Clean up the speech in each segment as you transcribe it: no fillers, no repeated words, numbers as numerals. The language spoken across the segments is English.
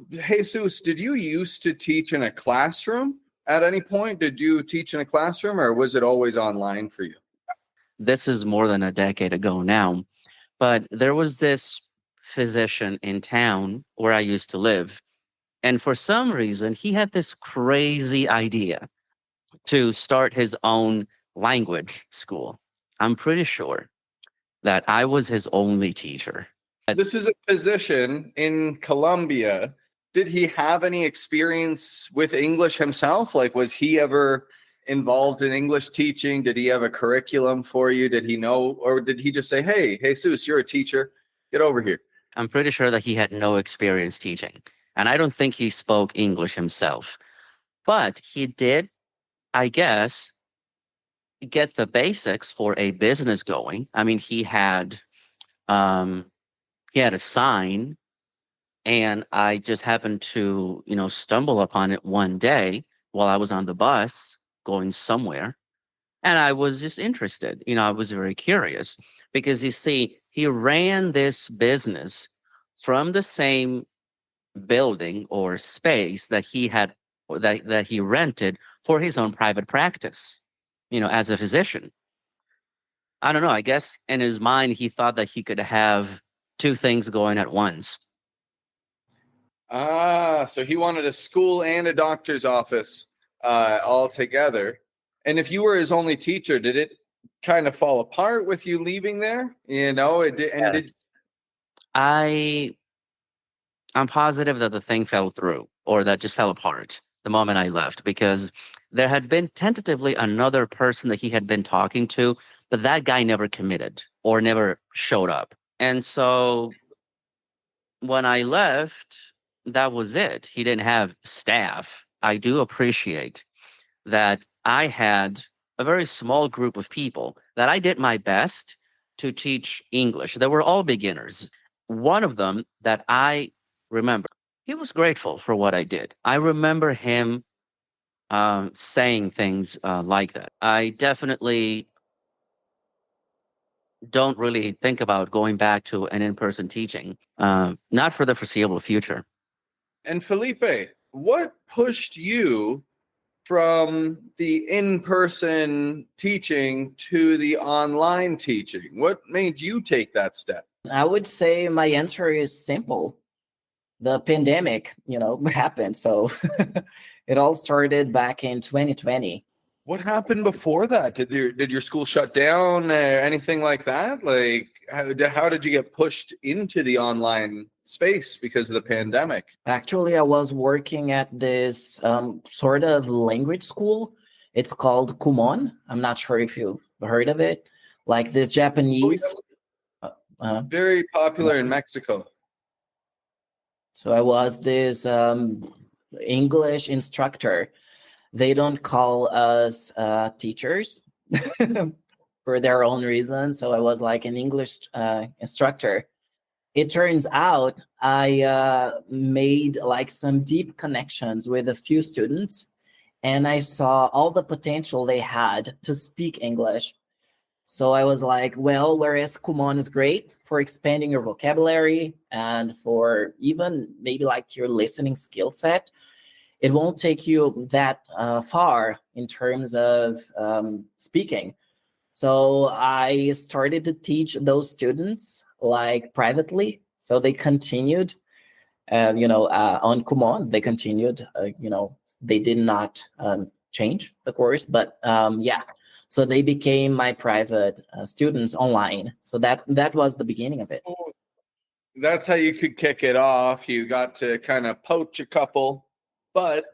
Jesus, did you used to teach in a classroom at any point? Did you teach in a classroom, or was it always online for you? This is more than a decade ago now, but there was this physician in town where I used to live. And for some reason, he had this crazy idea to start his own language school. I'm pretty sure that I was his only teacher. This is a physician in Colombia. Did he have any experience with English himself? Like, was he ever involved in English teaching? Did he have a curriculum for you? Did he know, or did he just say, "Hey, Jesus, you're a teacher. Get over here"? I'm pretty sure that he had no experience teaching. And I don't think he spoke English himself. But he did, I guess, get the basics for a business going. I mean, um he had a sign, and I just happened to, stumble upon it one day while I was on the bus going somewhere. And I was just interested. I was very curious because you see, he ran this business from the same building or space that he had or that he rented for his own private practice, as a physician. I don't know. I guess in his mind, he thought that he could have two things going at once. Ah, so he wanted a school and a doctor's office all together. And if you were his only teacher, did it kind of fall apart with you leaving there? It did, and Yes. I I'm positive that the thing fell through or that just fell apart the moment I left because there had been tentatively another person that he had been talking to, but that guy never committed or never showed up. And so when I left, that was it. He didn't have staff. I do appreciate that I had a very small group of people that I did my best to teach English. They were all beginners. One of them that I remember, he was grateful for what I did. I remember him saying things like that. I definitely don't really think about going back to an in person teaching, not for the foreseeable future. and Felipe, what pushed you from the in-person teaching to the online teaching? What made you take that step? I would say my answer is simple. The pandemic, happened. So it all started back in 2020. What happened before that? Did your school shut down? Anything like that? Like, how did you get pushed into the online space because of the pandemic? Actually, I was working at this sort of language school. It's called Kumon. I'm not sure if you've heard of it. Like this Japanese. Very popular in Mexico. So I was this English instructor. They don't call us teachers for their own reasons. So I was like an English instructor. It turns out I made like some deep connections with a few students, and I saw all the potential they had to speak English. So I was like, well, whereas Kumon is great for expanding your vocabulary and for even maybe like your listening skill set, it won't take you that far in terms of speaking. So I started to teach those students like privately. So they continued, on Kumon, they continued, they did not change the course, but yeah. So they became my private students online. So that was the beginning of it. That's how you could kick it off. You got to kind of poach a couple, but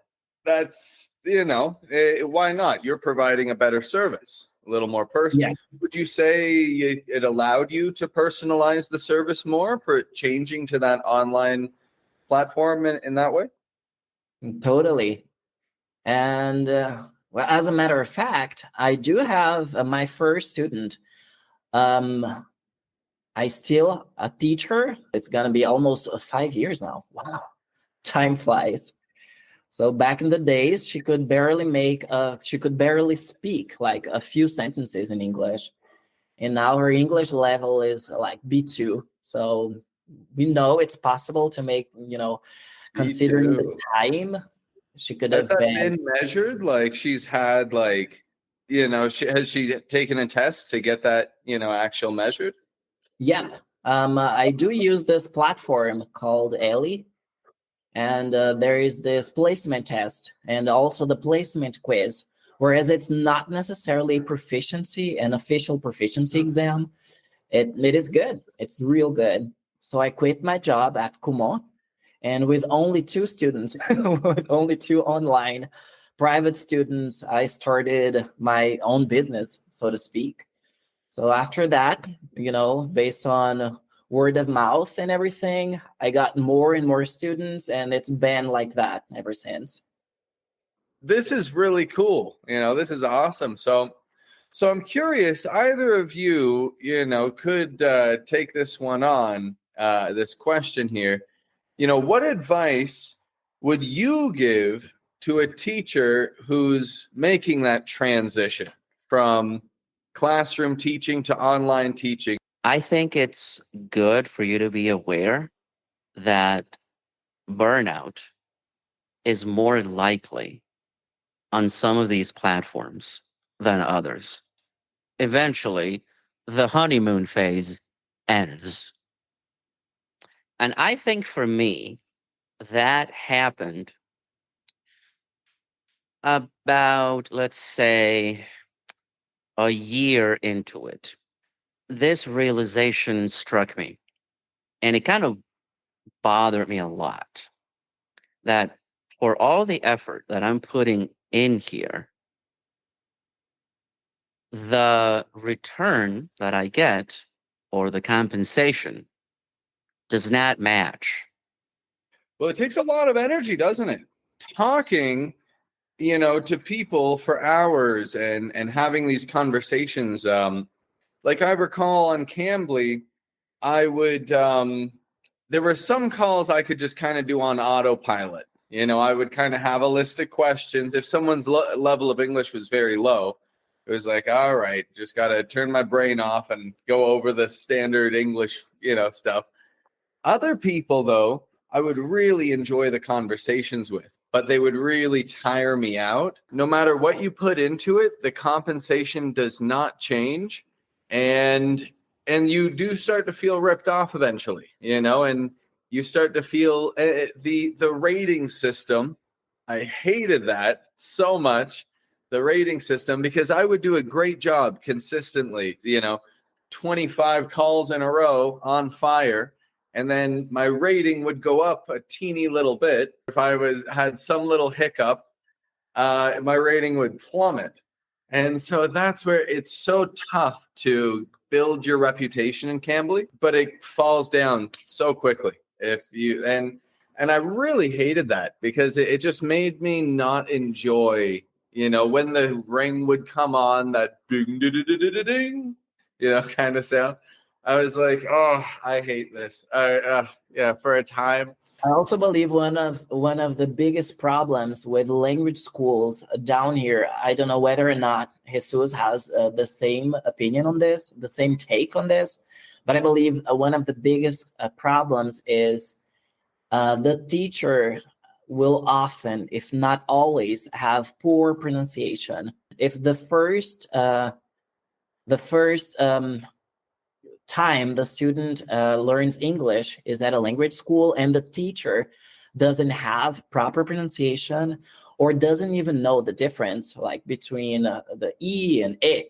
that's, why not? You're providing a better service, a little more personal. Yeah. Would you say it allowed you to personalize the service more for changing to that online platform in that way? Totally. And well, as a matter of fact, I do have my first student. I still a teacher. It's gonna be almost 5 years now. Wow, time flies. So back in the days, she could barely speak like a few sentences in English, and now her English level is like B2. So we know it's possible to make Me Considering the too. time, she could Has have that been. been measured? Like she's had like, has she taken a test to get that, actual measured? Yep. I do use this platform called Ellie, and there is this placement test and also the placement quiz. Whereas it's not necessarily proficiency, an official proficiency exam, it is good. It's real good. So I quit my job at Kumon, and with only two students, with only two online private students, I started my own business, so to speak. So after that, based on word of mouth and everything, I got more and more students, and it's been like that ever since. This is really cool. This is awesome. So I'm curious, either of you, could take this one on, this question here. What advice would you give to a teacher who's making that transition from classroom teaching to online teaching? I think it's good for you to be aware that burnout is more likely on some of these platforms than others. Eventually, the honeymoon phase ends. And I think for me, that happened about, let's say, a year into it. This realization struck me, and it kind of bothered me a lot that for all the effort that I'm putting in here, the return that I get or the compensation does not match. Well, it takes a lot of energy, doesn't it? Talking, to people for hours and having these conversations. Like I recall on Cambly, I would there were some calls I could just kind of do on autopilot. I would kind of have a list of questions. If someone's level of English was very low, it was like, all right, just got to turn my brain off and go over the standard English, stuff. Other people, though, I would really enjoy the conversations with, but they would really tire me out. No matter what you put into it, the compensation does not change. And you do start to feel ripped off eventually, and you start to feel the rating system. I hated that so much, the rating system, because I would do a great job consistently, 25 calls in a row on fire, and then my rating would go up a teeny little bit. If I had some little hiccup, my rating would plummet. And so that's where it's so tough to build your reputation in Cambly, but it falls down so quickly if you and I really hated that because it just made me not enjoy, when the ring would come on, that ding ding ding ding ding, kind of sound. I was like, oh, I hate this. Yeah, for a time. I also believe one of the biggest problems with language schools down here. I don't know whether or not Jesus has the same opinion on this, the same take on this, but I believe one of the biggest problems is the teacher will often, if not always, have poor pronunciation. If the first time the student learns English is at a language school and the teacher doesn't have proper pronunciation or doesn't even know the difference like between the E and E,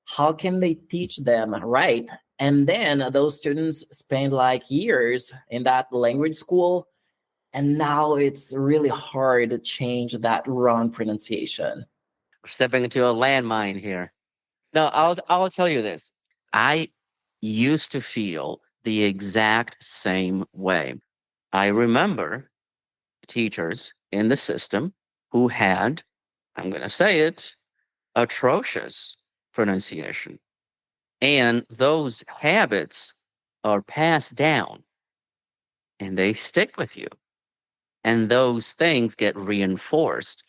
how can they teach them right? And then those students spend like years in that language school, and now it's really hard to change that wrong pronunciation. We're stepping into a landmine here. No, I'll tell you this. I used to feel the exact same way. I remember teachers in the system who had, I'm going to say it, atrocious pronunciation. And those habits are passed down and they stick with you. And those things get reinforced.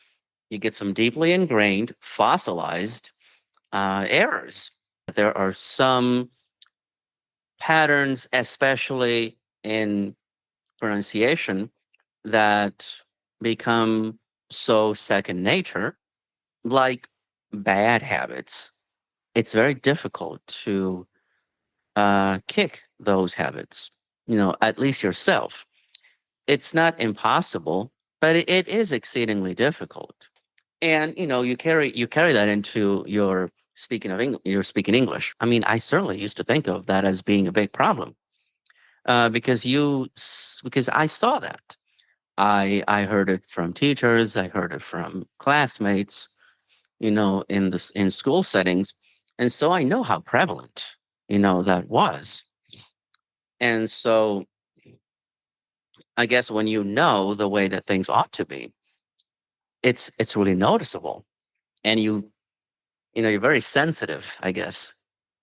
You get some deeply ingrained, fossilized errors. There are some patterns, especially in pronunciation, that become so second nature, like bad habits. It's very difficult to kick those habits, at least yourself. It's not impossible, but it is exceedingly difficult. And you carry that into your speaking of English. You're speaking English. I mean, I certainly used to think of that as being a big problem because I saw that. I heard it from teachers. I heard it from classmates. In school settings, and so I know how prevalent that was. And so I guess when you know the way that things ought to be, it's really noticeable, and you're very sensitive, I guess,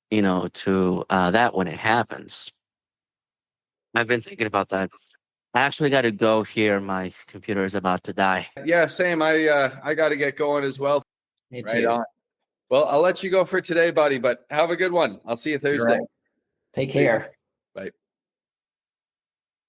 to that when it happens. I've been thinking about that. I actually got to go here. My computer is about to die. Yeah, same. I got to get going as well. Me Right too. on. Well, I'll let you go for today, buddy, but have a good one. I'll see you You're Thursday. right. Take See ya. care.